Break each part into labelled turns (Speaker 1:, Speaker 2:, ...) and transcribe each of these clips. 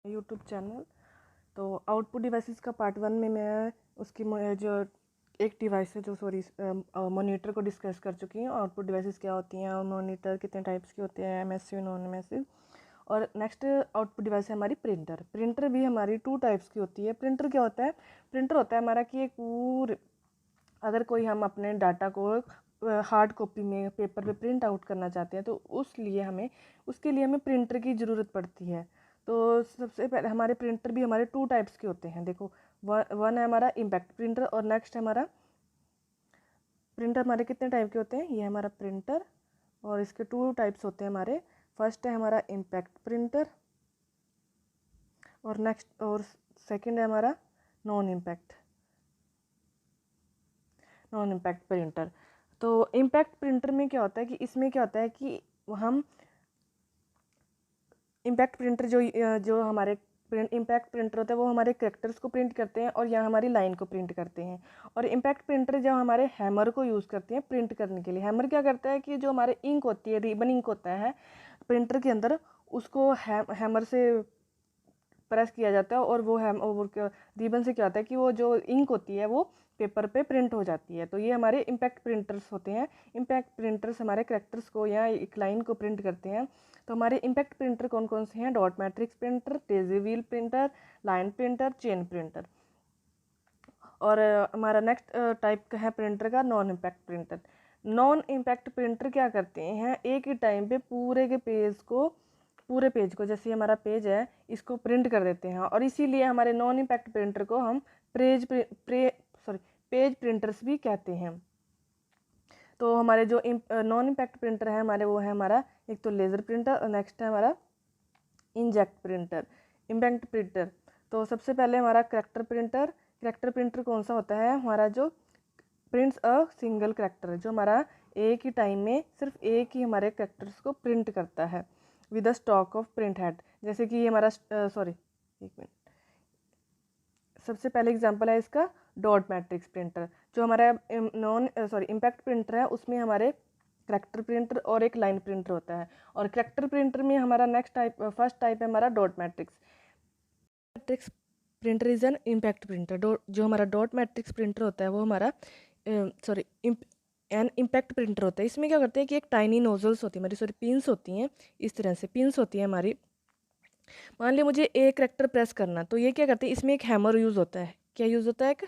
Speaker 1: YouTube channel. तो output devices का part 1 में मैं उसकी जो एक डिवाइस है जो मॉनिटर को डिस्कस कर चुकी हूँ। आउटपुट डिवाइसेस क्या होती हैं, मॉनिटर कितने टाइप्स के होते हैं, एमएसयू, नॉन एमएसयू। और नेक्स्ट आउटपुट डिवाइस है हमारी प्रिंटर। प्रिंटर भी हमारी 2 टाइप्स की होती है। प्रिंटर क्या होता है? प्रिंटर होता है हमारा कि एक पूरे, अगर कोई हम अपने डाटा को हार्ड कॉपी में पेपर पे प्रिंट आउट करना चाहते हैं तो उसके लिए हमें प्रिंटर की ज़रूरत पड़ती है। तो सबसे पहले हमारे प्रिंटर भी हमारे 2 टाइप्स के होते हैं। देखो, वन है हमारा इम्पैक्ट प्रिंटर और नेक्स्ट है हमारा प्रिंटर। हमारे कितने टाइप के होते हैं? ये हमारा प्रिंटर और इसके 2 टाइप्स होते हैं हमारे। फर्स्ट है हमारा इम्पैक्ट प्रिंटर और सेकंड है हमारा नॉन इम्पैक्ट प्रिंटर। तो इम्पैक्ट प्रिंटर में क्या होता है कि इसमें क्या होता है कि हम इम्पैक्ट प्रिंटर जो हमारे इम्पैक्ट प्रिंटर होता है वो हमारे कैरेक्टर्स को प्रिंट करते हैं और यहाँ हमारी लाइन को प्रिंट करते हैं। और इम्पैक्ट प्रिंटर जो हमारे हैमर को यूज़ करते हैं प्रिंट करने के लिए। हैमर क्या करता है कि जो हमारे इंक होती है, रिबन इंक होता है प्रिंटर के अंदर, उसको हैमर से प्रेस किया जाता है और वो रिबन से क्या होता है कि वो जो इंक होती है वो पेपर पे प्रिंट हो जाती है। तो ये हमारे इम्पैक्ट प्रिंटर्स होते हैं। इम्पैक्ट प्रिंटर्स हमारे कैरेक्टर्स को या एक लाइन को प्रिंट करते हैं। तो हमारे इम्पैक्ट प्रिंटर कौन कौन से हैं? Dot matrix printer, Daisy wheel printer, line printer, chain printer. और हमारा नेक्स्ट टाइप का है प्रिंटर का non impact printer. Non impact printer क्या करते हैं, एक ही टाइम पे पूरे पेज को जैसे हमारा पेज है इसको प्रिंट कर देते हैं। और इसीलिए हमारे नॉन इम्पैक्ट प्रिंटर को हम पेज प्रिंटर्स भी कहते हैं। तो हमारे जो नॉन इम्पैक्ट प्रिंटर है हमारे, वो है हमारा एक तो लेज़र प्रिंटर और नेक्स्ट है हमारा इम्पैक्ट प्रिंटर। तो सबसे पहले हमारा करेक्टर प्रिंटर कौन सा होता है? हमारा जो प्रिंट्स अ सिंगल करेक्टर, जो हमारा एक ही टाइम में सिर्फ एक ही हमारे करेक्टर्स को प्रिंट करता है with a stock of print head. जैसे कि ये हमारा एक मिनट, सबसे पहले एग्जांपल है इसका डॉट मैट्रिक्स प्रिंटर। जो हमारा इम्पैक्ट प्रिंटर है उसमें हमारे करेक्टर प्रिंटर और एक लाइन प्रिंटर होता है। और करेक्टर प्रिंटर में हमारा फर्स्ट टाइप है हमारा dot matrix printer is an impact printer. जो हमारा डॉट मैट्रिक्स प्रिंटर होता है वो हमारा एन इम्पैक्ट प्रिंटर होता है। इसमें क्या करते हैं कि एक टाइनी नोजल्स होती है पिंस होती हैं, इस तरह से पिंस होती है हमारी। मान लिया मुझे ए करेक्टर प्रेस करना, तो ये क्या करते हैं, इसमें एक हैमर यूज़ होता है। क्या यूज़ होता है? एक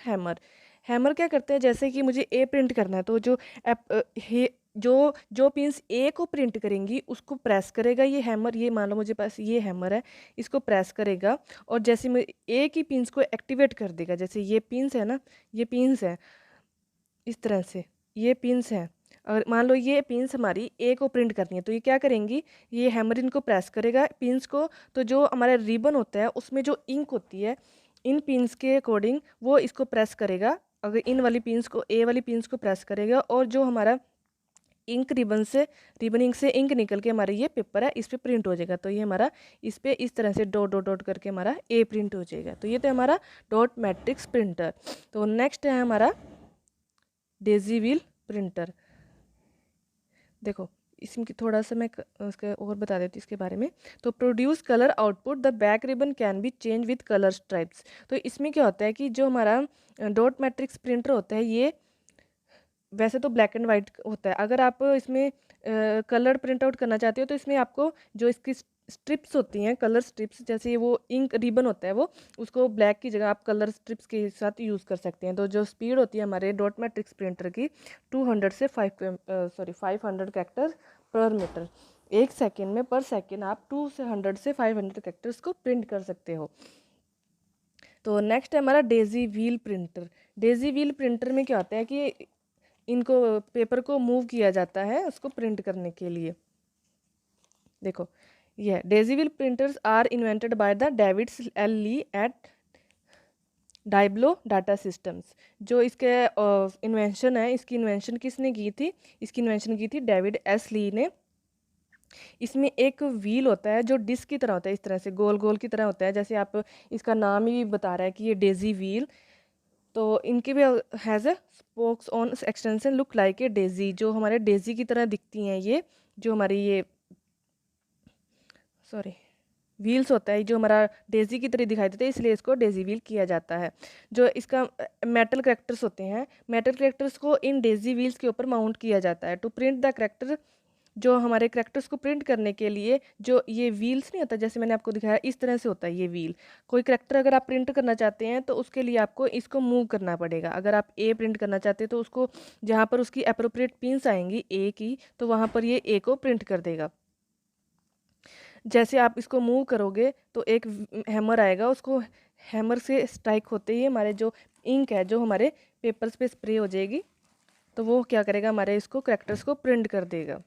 Speaker 1: हैमर क्या करते हैं, जैसे कि मुझे ए प्रिंट करना है तो जो पिंस ए को प्रिंट करेंगी उसको प्रेस करेगा ये हैमर। ये मान लो मुझे पास ये हैमर है, इसको प्रेस करेगा और जैसे मैं ए की पिंस को एक्टिवेट कर देगा, जैसे ये पिंस है ना, ये पिंस है इस तरह से, ये पिंस है। अगर मान लो ये पिंस हमारी ए को प्रिंट करनी है तो ये क्या करेंगी, ये हैमर इनको प्रेस करेगा पिंस को। तो जो हमारा रिबन होता है उसमें जो इंक होती है, इन पिंस के अकॉर्डिंग वो इसको प्रेस करेगा। अगर इन वाली पिंस को, ए वाली पिंस को प्रेस करेगा और जो हमारा रिबन इंक से इंक निकल के हमारा ये पेपर है इस पर प्रिंट हो जाएगा। तो ये हमारा इस पर इस तरह से डॉट डॉट डॉट करके हमारा ए प्रिंट हो जाएगा। तो ये तो हमारा डॉट मैट्रिक्स प्रिंटर। तो नेक्स्ट है हमारा डेजी व्हील प्रिंटर। देखो इसमें थोड़ा सा मैं उसके और बता देती हूँ इसके बारे में। तो produce colour output, the back ribbon can be change with colour stripes. तो इसमें क्या होता है कि जो हमारा डॉट मैट्रिक्स प्रिंटर होता है ये वैसे तो ब्लैक एंड वाइट होता है। अगर आप इसमें कलर प्रिंट आउट करना चाहते हो तो इसमें आपको जो इसकी स्ट्रिप्स होती हैं, कलर स्ट्रिप्स, जैसे वो इंक रिबन होता है वो, उसको ब्लैक की जगह आप कलर स्ट्रिप्स के साथ यूज़ कर सकते हैं। तो जो स्पीड होती है हमारे डॉट मैट्रिक्स प्रिंटर की 200 से 500 कैरेक्टर पर मीटर। एक सेकेंड में पर सेकेंड आप 200 से 500 कैरेक्टर्स को प्रिंट कर सकते हो। तो नेक्स्ट है हमारा Daisy wheel printer. Daisy wheel printer में क्या होता है कि इनको पेपर को मूव किया जाता है उसको प्रिंट करने के लिए। देखो ये daisy wheel printers are invented by the David L Lee at Diablo Data Systems. जो इसके इन्वेंशन है, इसकी इन्वेंशन किसने की थी? इसकी इन्वेंशन की थी डेविड एस ली ने। इसमें एक व्हील होता है जो डिस्क की तरह होता है, इस तरह से गोल गोल की तरह होता है, जैसे आप इसका नाम ही बता रहा है कि ये डेजी व्हील। तो इनके भी has a spokes on extension look like a Daisy, जो हमारे डेजी की तरह दिखती हैं ये, जो हमारी ये व्हील्स होता है जो हमारा डेजी की तरह दिखाई देता है, इसलिए इसको डेजी व्हील किया जाता है। जो इसका मेटल करेक्टर्स होते हैं, मेटल करेक्टर्स को इन डेजी व्हील्स के ऊपर माउंट किया जाता है टू प्रिंट द करेक्टर। जो हमारे करेक्टर्स को प्रिंट करने के लिए जो ये व्हील्स नहीं होता, जैसे मैंने आपको दिखाया इस तरह से होता है ये व्हील। कोई करेक्टर अगर आप प्रिंट करना चाहते हैं तो उसके लिए आपको इसको मूव करना पड़ेगा। अगर आप ए प्रिंट करना चाहते हैं तो उसको जहाँ पर उसकी अप्रोप्रिएट पिन्स आएंगी ए की, तो वहाँ पर ये ए को प्रिंट कर देगा। जैसे आप इसको मूव करोगे तो एक हैमर आएगा, उसको हैमर से स्ट्राइक होते ही हमारे जो इंक है जो हमारे पेपर्स पे स्प्रे हो जाएगी, तो वो क्या करेगा, हमारे इसको करेक्टर्स को प्रिंट कर देगा।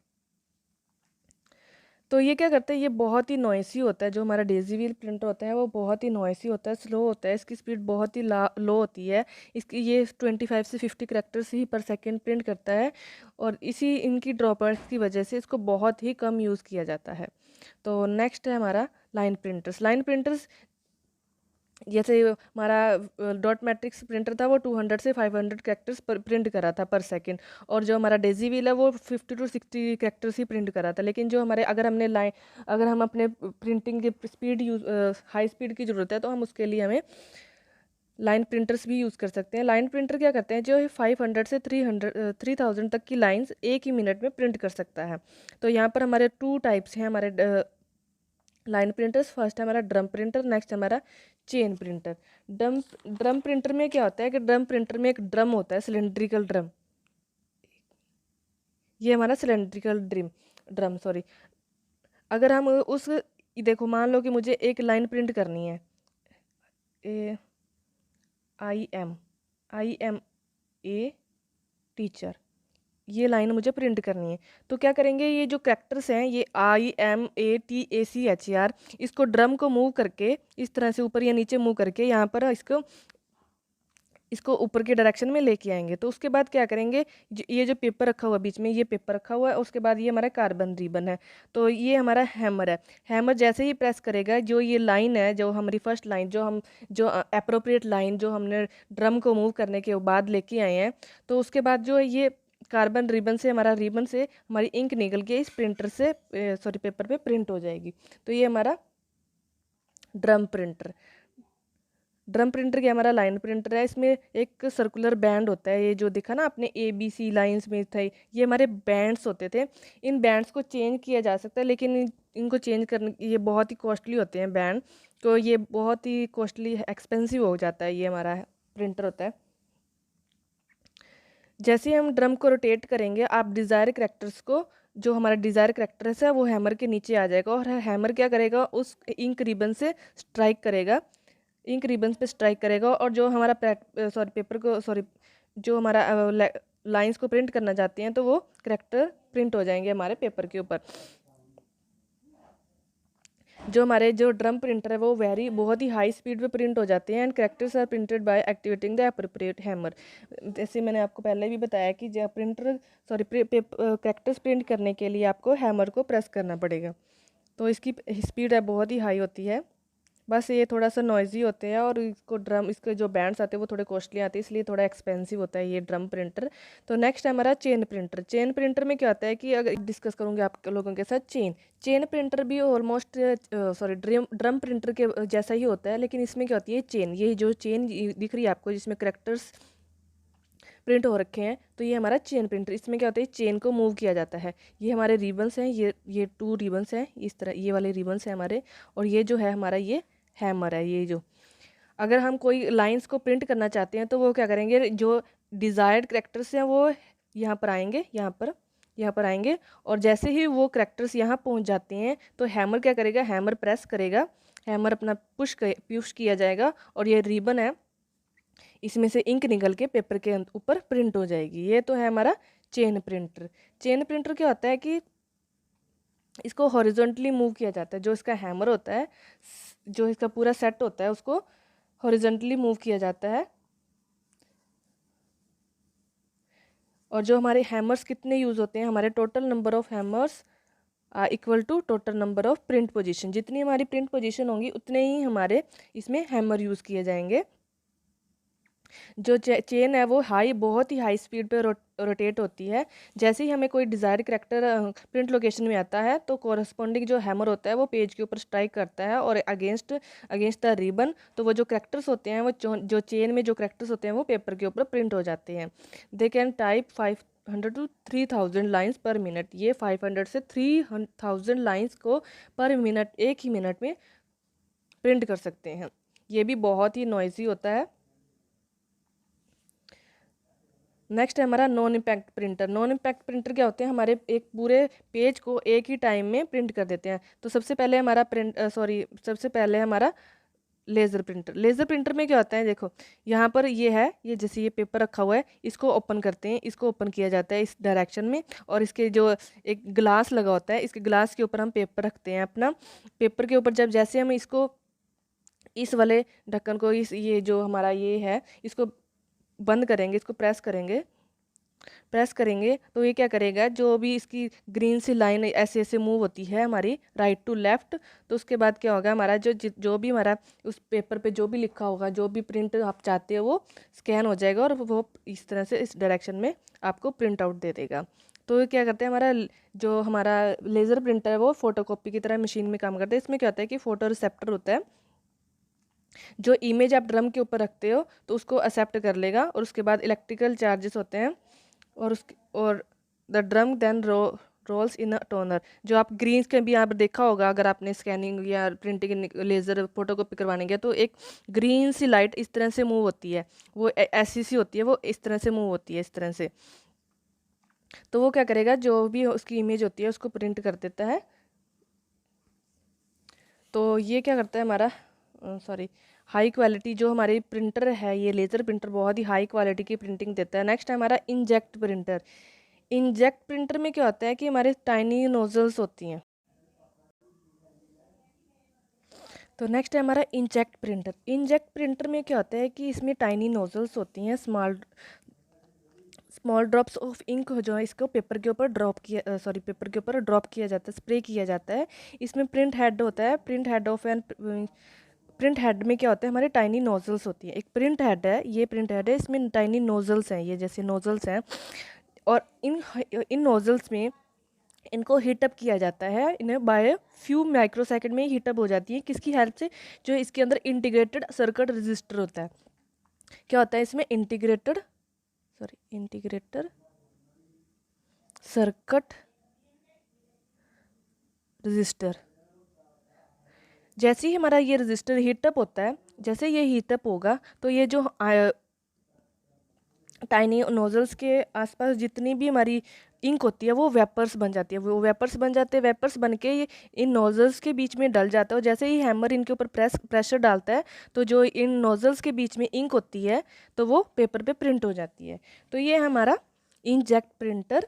Speaker 1: तो ये क्या करता है, ये बहुत ही नॉइसी होता है। जो हमारा डेजी व्हील प्रिंटर होता है वो बहुत ही नॉइसी होता है, स्लो होता है, इसकी स्पीड बहुत ही लो होती है। इसकी ये 25 से 50 करेक्टर्स ही पर सेकंड प्रिंट करता है, और इसी इनकी ड्रॉबैक्स की वजह से इसको बहुत ही कम यूज़ किया जाता है। तो नेक्स्ट है हमारा लाइन प्रिंटर्स। लाइन प्रिंटर्स जैसे हमारा डॉट मैट्रिक्स प्रिंटर था वो 200 से 500 कैरेक्टर्स पर प्रिंट करा था पर सेकंड, और जो हमारा डेजी व्हील है वो 50 टू 60 कैरेक्टर्स ही प्रिंट करा था। लेकिन जो हमारे अगर हम अपने प्रिंटिंग की स्पीड हाई स्पीड की ज़रूरत है तो हम उसके लिए हमें लाइन प्रिंटर्स भी यूज़ कर सकते हैं। लाइन प्रिंटर क्या करते हैं, जो 500 से 3000 तक की लाइन्स एक ही मिनट में प्रिंट कर सकता है। तो यहाँ पर हमारे 2 टाइप्स हैं हमारे लाइन प्रिंटर्स। फर्स्ट है हमारा ड्रम प्रिंटर, नेक्स्ट हमारा चेन प्रिंटर। ड्रम प्रिंटर में क्या होता है कि ड्रम प्रिंटर में एक ड्रम होता है, सिलेंड्रिकल ड्रम। ये हमारा सिलेंड्रिकल ड्रम सॉरी। अगर हम उस देखो मान लो कि मुझे एक लाइन प्रिंट करनी है, ए आई एम ए टीचर, ये लाइन मुझे प्रिंट करनी है। तो क्या करेंगे, ये जो कैरेक्टर्स हैं ये IMATACHER, इसको ड्रम को मूव करके इस तरह से ऊपर या नीचे मूव करके यहाँ पर इसको ऊपर के डायरेक्शन में लेके आएंगे। तो उसके बाद क्या करेंगे, ये जो पेपर रखा हुआ है बीच में, ये पेपर रखा हुआ है, उसके बाद ये हमारा कार्बन रिबन है, तो ये हमारा हैमर है। हैमर जैसे ही प्रेस करेगा, जो ये लाइन है, जो हमारी फर्स्ट लाइन, जो अप्रोप्रिएट लाइन जो हमने ड्रम को मूव करने के बाद लेके आए हैं, तो उसके बाद जो ये कार्बन रिबन से हमारी इंक निकल के इस प्रिंटर से पेपर पे प्रिंट हो जाएगी। तो ये हमारा ड्रम प्रिंटर क्या हमारा लाइन प्रिंटर है। इसमें एक सर्कुलर बैंड होता है, ये जो दिखा ना आपने ABC लाइंस में थे, ये हमारे बैंड्स होते थे। इन बैंड्स को चेंज किया जा सकता है, लेकिन इनको चेंज करने ये बहुत ही कॉस्टली होते हैं बैंड, तो ये बहुत ही कॉस्टली एक्सपेंसिव हो जाता है। ये हमारा प्रिंटर होता है। जैसे ही हम ड्रम को रोटेट करेंगे, आप डिज़ायर करेक्टर्स को, जो हमारा डिज़ायर करेक्टर्स है वो हैमर के नीचे आ जाएगा, और हैमर क्या करेगा, उस इंक रिबन से स्ट्राइक करेगा, इंक रिबन पे स्ट्राइक करेगा, और जो हमारा जो हमारा लाइंस को प्रिंट करना चाहते हैं तो वो करेक्टर प्रिंट हो जाएंगे हमारे पेपर के ऊपर। जो हमारे जो ड्रम प्रिंटर है वो बहुत ही हाई स्पीड पे प्रिंट हो जाते हैं, and characters are printed by activating the appropriate hammer. जैसे मैंने आपको पहले भी बताया कि जब करेक्टर्स प्रिंट करने के लिए आपको हैमर को प्रेस करना पड़ेगा, तो इसकी स्पीड है बहुत ही हाई होती है। बस ये थोड़ा सा नॉइजी होते हैं, और इसके जो बैंड्स आते हैं वो थोड़े कॉस्टली आते हैं, इसलिए थोड़ा एक्सपेंसिव होता है ये ड्रम प्रिंटर। तो नेक्स्ट है हमारा चेन प्रिंटर में क्या होता है कि अगर डिस्कस करूँगी आप लोगों के साथ, चेन प्रिंटर भी ऑलमोस्ट ड्रम प्रिंटर के जैसा ही होता है, लेकिन इसमें क्या होती है चेन, ये जो चेन दिख रही है आपको जिसमें करेक्टर्स प्रिंट हो रखे हैं, तो ये हमारा चेन प्रिंटर। इसमें क्या होता है, चेन को मूव किया जाता है। ये हमारे रिबन्स हैं, ये 2 रिबन्स हैं, इस तरह ये वाले रिबन्स हैं हमारे, और ये जो है हमारा ये हैमर है। ये जो अगर हम कोई लाइंस को प्रिंट करना चाहते हैं तो वो क्या करेंगे, जो डिज़ायर्ड करेक्टर्स हैं वो यहाँ पर आएंगे, यहाँ पर आएंगे, और जैसे ही वो करेक्टर्स यहाँ पहुँच जाते हैं तो हैमर क्या करेगा, हैमर प्रेस करेगा, हैमर अपना पुश किया जाएगा, और ये रिबन है, इसमें से इंक निकल के पेपर के ऊपर प्रिंट हो जाएगी। ये तो है हमारा चेन प्रिंटर क्या होता है कि इसको हॉरिजॉन्टली मूव किया जाता है। जो इसका हैमर होता है, जो इसका पूरा सेट होता है, उसको हॉरिजॉन्टली मूव किया जाता है। और जो हमारे हैमर्स कितने यूज़ होते हैं, हमारे total number of hammers equal to total number of print position. जितनी हमारी प्रिंट पोजीशन होंगी उतने ही हमारे इसमें हैमर यूज़ किए जाएंगे। जो चेन है वो बहुत ही हाई स्पीड पे रोटेट होती है। जैसे ही हमें कोई डिज़ायर्ड करैक्टर प्रिंट लोकेशन में आता है तो कोरस्पॉन्डिंग जो हैमर होता है वो पेज के ऊपर स्ट्राइक करता है और अगेंस्ट द रिबन, तो वो जो करैक्टर्स होते हैं वो जो चेन में जो करैक्टर्स होते हैं वो पेपर के ऊपर प्रिंट हो जाते हैं। They can type 500 to 3000 lines पर मिनट। ये 500 से 3000 लाइन्स को पर मिनट, एक ही मिनट में प्रिंट कर सकते हैं। ये भी बहुत ही नॉइजी होता है। नेक्स्ट है हमारा non impact printer. Non impact printer क्या होते हैं, हमारे एक पूरे पेज को एक ही टाइम में प्रिंट कर देते हैं। तो सबसे पहले हमारा सबसे पहले हमारा लेज़र प्रिंटर। लेज़र प्रिंटर में क्या होता है, देखो यहाँ पर ये है, ये जैसे ये पेपर रखा हुआ है, इसको ओपन करते हैं, इसको ओपन किया जाता है इस डायरेक्शन में, और इसके जो एक ग्लास लगा होता है, इसके ग्लास के ऊपर हम पेपर रखते हैं अपना। पेपर के ऊपर जब जैसे हम इसको इस वाले ढक्कन को ये जो हमारा ये है इसको बंद करेंगे, इसको प्रेस करेंगे तो ये क्या करेगा, जो भी इसकी ग्रीन सी लाइन ऐसे ऐसे मूव होती है हमारी राइट टू लेफ्ट, तो उसके बाद क्या होगा, हमारा जो भी हमारा उस पेपर पे जो भी लिखा होगा, जो भी प्रिंट आप चाहते हो वो स्कैन हो जाएगा और वो इस तरह से इस डायरेक्शन में आपको प्रिंट आउट दे देगा। तो ये क्या करते हैं, हमारा लेज़र प्रिंटर है वो फोटोकॉपी की तरह मशीन में काम करता है। इसमें क्या होता है कि फोटो रिसेप्टर होता है, जो इमेज आप ड्रम के ऊपर रखते हो तो उसको एक्सेप्ट कर लेगा, और उसके बाद इलेक्ट्रिकल चार्जेस होते हैं और the drum then rolls in a toner. जो आप ग्रीन्स के भी आप देखा होगा, अगर आपने स्कैनिंग या प्रिंटिंग लेज़र फोटोकॉपी करवाने गया तो एक ग्रीन सी लाइट इस तरह से मूव होती है, वो ऐसी सी होती है, वो इस तरह से मूव होती है इस तरह से। तो वो क्या करेगा, जो भी उसकी इमेज होती है उसको प्रिंट कर देता है। तो ये क्या करता है हमारा हाई क्वालिटी जो हमारी प्रिंटर है, ये लेज़र प्रिंटर बहुत ही हाई क्वालिटी की प्रिंटिंग देता है। नेक्स्ट है हमारा इंजेक्ट प्रिंटर। इंजेक्ट प्रिंटर में क्या होता है कि हमारे टाइनी नोजल्स होती हैं। तो नेक्स्ट है हमारा इंजेक्ट प्रिंटर। इंजेक्ट प्रिंटर में क्या होता है कि इसमें टाइनी नोजल्स होती हैं, स्मॉल ड्रॉप्स ऑफ इंक जो है इसको पेपर के ऊपर ड्रॉप किया जाता है, स्प्रे किया जाता है। इसमें प्रिंट हेड होता है, प्रिंट हेड में क्या होता है, हमारे टाइनी नोजल्स होती है। एक प्रिंट हेड है, ये प्रिंट हेड है, इसमें टाइनी नोजल्स हैं, ये जैसे नोजल्स हैं, और इन नोजल्स में इनको हीटअप किया जाता है। इन्हें बाय फ्यू माइक्रोसेकंड में ही हीटअप हो जाती है। किसकी हेल्प से, जो इसके अंदर इंटीग्रेटेड सर्किट रजिस्टर होता है। क्या होता है इसमें, इंटीग्रेटेड सर्किट रजिस्टर। जैसे ही हमारा ये रजिस्टर हीटअप होता है, जैसे ये हीटअप होगा तो ये जो टाइनी नोजल्स के आसपास जितनी भी हमारी इंक होती है वो वेपर्स बन जाती है, वो वेपर्स बन जाते हैं। वेपर्स बन के ये इन नोजल्स के बीच में डल जाता है, और जैसे ही हैमर इनके ऊपर प्रेशर डालता है तो जो इन नोजल्स के बीच में इंक होती है तो वो पेपर पे प्रिंट हो जाती है। तो ये हमारा इंजेक्ट प्रिंटर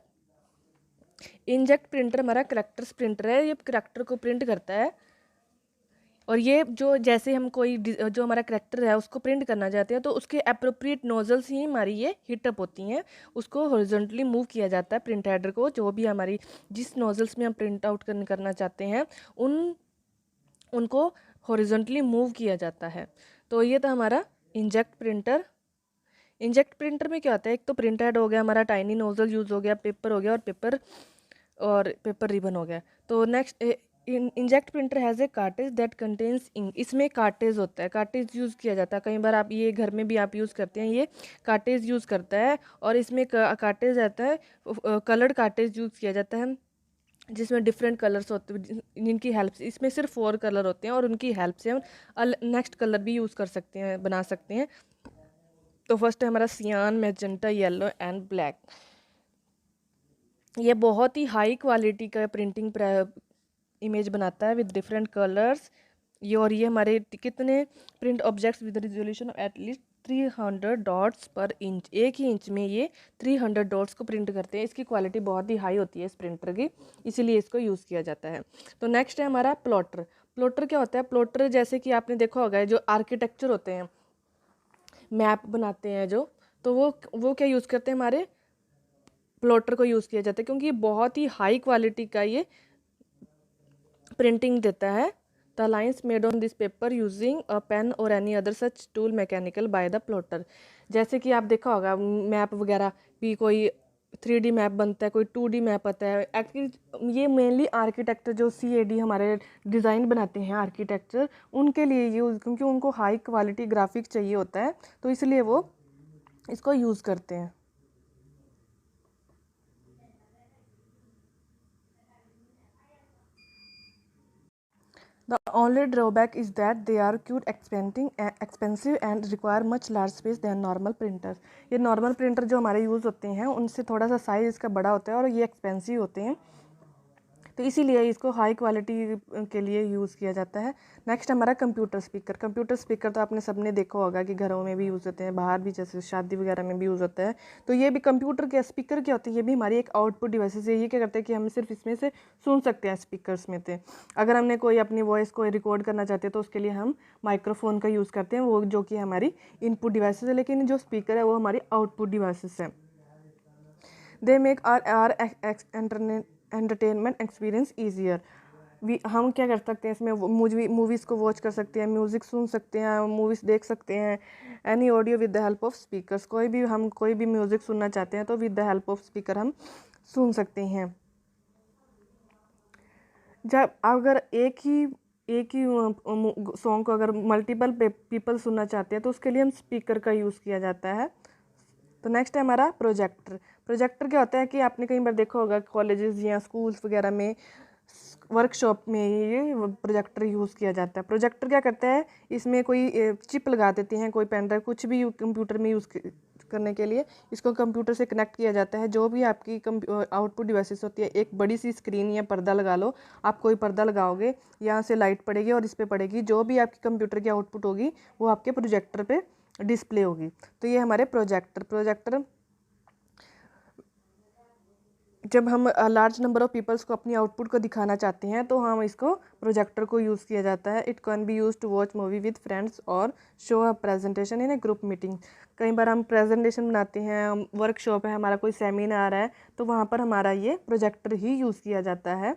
Speaker 1: हमारा करैक्टर्स प्रिंटर है, ये करैक्टर को प्रिंट करता है। और ये जो जैसे हम जो हमारा करैक्टर है उसको प्रिंट करना चाहते हैं तो उसके अप्रोप्रिएट नोजल्स ही हमारी ये हीटअप होती हैं, उसको हॉरिजॉन्टली मूव किया जाता है प्रिंट हेडर को। जो भी हमारी जिस नोजल्स में हम प्रिंट आउट करना चाहते हैं उनको हॉरिजॉन्टली मूव किया जाता है। तो ये था हमारा इंजेक्ट प्रिंटर। इंजेक्ट प्रिंटर में क्या होता है, एक तो प्रिंट हेड हो गया, हमारा टाइनी नोजल यूज़ हो गया, पेपर हो गया, और पेपर रिबन हो गया। तो next, inkjet printer has a cartridge that contains ink. इसमें कार्टेज होता है, कार्टेज यूज़ किया जाता है। कई बार आप ये घर में भी आप यूज़ करते हैं, ये कार्टेज यूज़ करता है, और इसमें कार्टेज आता है, कलर्ड कार्टेज यूज़ किया जाता है, जिसमें डिफरेंट कलर्स होते हैं, जिनकी हेल्प से, इसमें सिर्फ 4 कलर होते हैं और उनकी हेल्प से हम नेक्स्ट कलर भी यूज़ कर सकते हैं, बना सकते हैं। तो फर्स्ट है हमारा सियान, मैजेंटा, येलो एंड ब्लैक। ये बहुत ही हाई क्वालिटी का प्रिंटिंग इमेज बनाता है विद डिफरेंट कलर्स। ये हमारे कितने print objects with resolution of at least 300 dots पर इंच, एक ही इंच में ये 300 डॉट्स को प्रिंट करते हैं। इसकी क्वालिटी बहुत ही हाई होती है इस प्रिंटर की, इसीलिए इसको यूज़ किया जाता है। तो नेक्स्ट है हमारा प्लॉटर। प्लॉटर क्या होता है, प्लॉटर जैसे कि आपने देखा होगा जो आर्किटेक्चर होते हैं, मैप बनाते हैं जो, तो वो क्या यूज़ करते हैं, हमारे प्लॉटर को यूज़ किया जाता है, क्योंकि बहुत ही हाई क्वालिटी का ये प्रिंटिंग देता है। The lines made on this paper using a pen और any other such tool mechanical by the plotter. जैसे कि आप देखा होगा मैप वगैरह भी, कोई 3D मैप बनता है, कोई 2D मैप आता है। एक्चुअली ये मेनली आर्किटेक्टर जो CAD हमारे डिज़ाइन बनाते हैं आर्किटेक्चर, उनके लिए यूज़, क्योंकि उनको हाई क्वालिटी ग्राफिक्स चाहिए होता है, तो इसलिए वो इसको यूज़ करते हैं। The only drawback is that they are quite expensive and require much large space than normal printers। ये नॉर्मल प्रिंटर जो हमारे यूज़ होते हैं उनसे थोड़ा सा साइज़ इसका बड़ा होता है और ये एक्सपेंसिव होते हैं, तो इसीलिए इसको हाई क्वालिटी के लिए यूज़ किया जाता है। नेक्स्ट हमारा कंप्यूटर स्पीकर। कंप्यूटर स्पीकर तो आपने सबने देखा होगा कि घरों में भी यूज़ होते हैं, बाहर भी जैसे शादी वगैरह में भी यूज़ होता है। तो ये भी कंप्यूटर के स्पीकर क्या होते हैं, ये भी हमारी एक आउटपुट डिवाइसेस है। ये क्या करते हैं कि हम सिर्फ इसमें से सुन सकते हैं स्पीकर्स में से। अगर हमने कोई अपनी वॉइस को रिकॉर्ड करना चाहते हैं तो उसके लिए हम माइक्रोफोन का यूज़ करते हैं, वो जो कि हमारी इनपुट डिवाइसेस है, लेकिन जो स्पीकर है वो हमारी आउटपुट डिवाइसेस है। They make our entertainment experience easier. हम क्या कर सकते हैं इसमें, मूवीज़ को वॉच कर सकते हैं, म्यूज़िक सुन सकते हैं, मूवीज़ देख सकते हैं। Any audio with the help of speakers, कोई भी म्यूज़िक सुनना चाहते हैं तो with the help of speaker हम सुन सकते हैं। जब अगर एक ही सॉन्ग को अगर मल्टीपल पीपल सुनना चाहते हैं तो उसके लिए हम स्पीकर का यूज़ किया जाता है। तो नेक्स्ट है हमारा प्रोजेक्टर। प्रोजेक्टर क्या होता है कि आपने कई बार देखा होगा कॉलेजेस या स्कूल्स वगैरह में, वर्कशॉप में ये प्रोजेक्टर यूज़ किया जाता है। प्रोजेक्टर क्या करता है, इसमें कोई चिप लगा देते हैं, कोई पेन ड्राइव, कुछ भी कंप्यूटर में यूज़ करने के लिए इसको कंप्यूटर से कनेक्ट किया जाता है। जो भी आपकी आउटपुट डिवाइसेस होती है, एक बड़ी सी स्क्रीन या पर्दा लगा लो, आप कोई पर्दा लगाओगे, यहाँ से लाइट पड़ेगी और इस पर पड़ेगी, जो भी आपकी कंप्यूटर की आउटपुट होगी वो आपके प्रोजेक्टर पे डिस्प्ले होगी। तो ये हमारे प्रोजेक्टर जब हम लार्ज नंबर ऑफ पीपल्स को अपनी आउटपुट को दिखाना चाहते हैं तो हम इसको प्रोजेक्टर को यूज़ किया जाता है। It can be use to watch movie with friends और show a presentation in a group meeting. कई बार हम प्रेजेंटेशन बनाते हैं, वर्कशॉप है हमारा, कोई सेमिनार है, तो वहाँ पर हमारा ये प्रोजेक्टर ही यूज़ किया जाता है।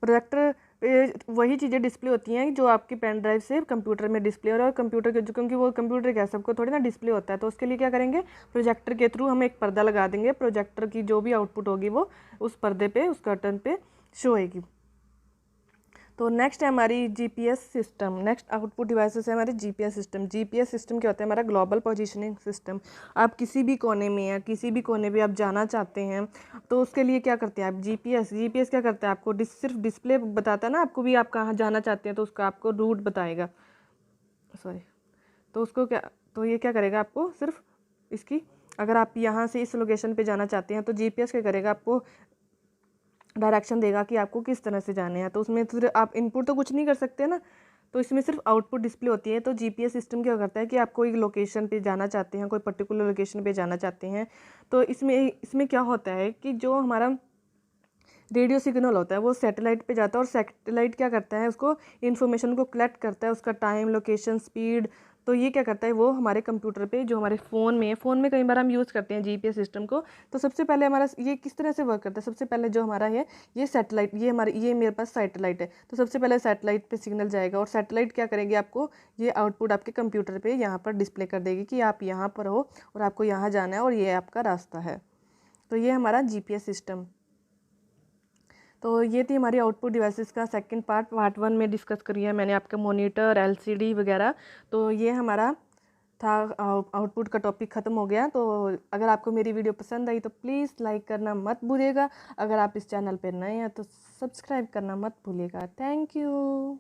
Speaker 1: प्रोजेक्टर पे वही चीज़ें डिस्प्ले होती हैं जो आपकी पेन ड्राइव से कंप्यूटर में डिस्प्ले हो रहा है, और कंप्यूटर के क्योंकि वो कंप्यूटर क्या सबको थोड़ी ना डिस्प्ले होता है, तो उसके लिए क्या करेंगे, प्रोजेक्टर के थ्रू हम एक पर्दा लगा देंगे, प्रोजेक्टर की जो भी आउटपुट होगी वो उस पर्दे पे, उस कर्टन पे शो होगी। तो नेक्स्ट है हमारी GPS system. Next output devices है हमारी GPS सिस्टम। GPS सिस्टम क्या होता है, हमारा ग्लोबल पोजीशनिंग सिस्टम। आप किसी भी कोने में या किसी भी कोने पे आप जाना चाहते हैं तो उसके लिए क्या करते हैं आप, GPS क्या करता है, आपको सिर्फ डिस्प्ले बताता है ना आपको भी, आप कहाँ जाना चाहते हैं तो उसका आपको रूट बताएगा, सॉरी। तो उसको क्या, तो ये क्या करेगा, आपको सिर्फ इसकी, अगर आप यहाँ से इस लोकेशन पे जाना चाहते हैं तो GPS क्या करेगा, आपको डायरेक्शन देगा कि आपको किस तरह से जाने हैं। तो उसमें फिर आप इनपुट तो कुछ नहीं कर सकते ना, तो इसमें सिर्फ आउटपुट डिस्प्ले होती है। तो GPS सिस्टम क्या करता है कि आप कोई लोकेशन पे जाना चाहते हैं, कोई पर्टिकुलर लोकेशन पे जाना चाहते हैं, तो इसमें क्या होता है कि जो हमारा रेडियो सिग्नल होता है वो सैटेलाइट पे जाता है, और सैटेलाइट क्या करता है, उसको इन्फॉर्मेशन को कलेक्ट करता है, उसका टाइम, लोकेशन, स्पीड। तो ये क्या करता है, वो हमारे कंप्यूटर पे, जो हमारे फ़ोन में कई बार हम यूज़ करते हैं GPS सिस्टम को। तो सबसे पहले हमारा ये किस तरह से वर्क करता है, सबसे पहले जो हमारा है ये सैटेलाइट, ये मेरे पास सैटेलाइट है, तो सबसे पहले सैटेलाइट पे सिग्नल जाएगा, और सैटेलाइट क्या करेंगे, आपको ये आउटपुट आपके कंप्यूटर पे यहाँ पर डिस्प्ले कर देगी कि आप यहाँ पर हो और आपको यहाँ जाना है और ये आपका रास्ता है। तो ये हमारा GPS सिस्टम। तो ये थी हमारी आउटपुट डिवाइसेस का सेकंड पार्ट 1 में डिस्कस करी है मैंने, आपका मॉनिटर, LCD वगैरह। तो ये हमारा था, आउटपुट का टॉपिक ख़त्म हो गया। तो अगर आपको मेरी वीडियो पसंद आई तो प्लीज़ लाइक करना मत भूलिएगा। अगर आप इस चैनल पर नए हैं तो सब्सक्राइब करना मत भूलिएगा। Thank you.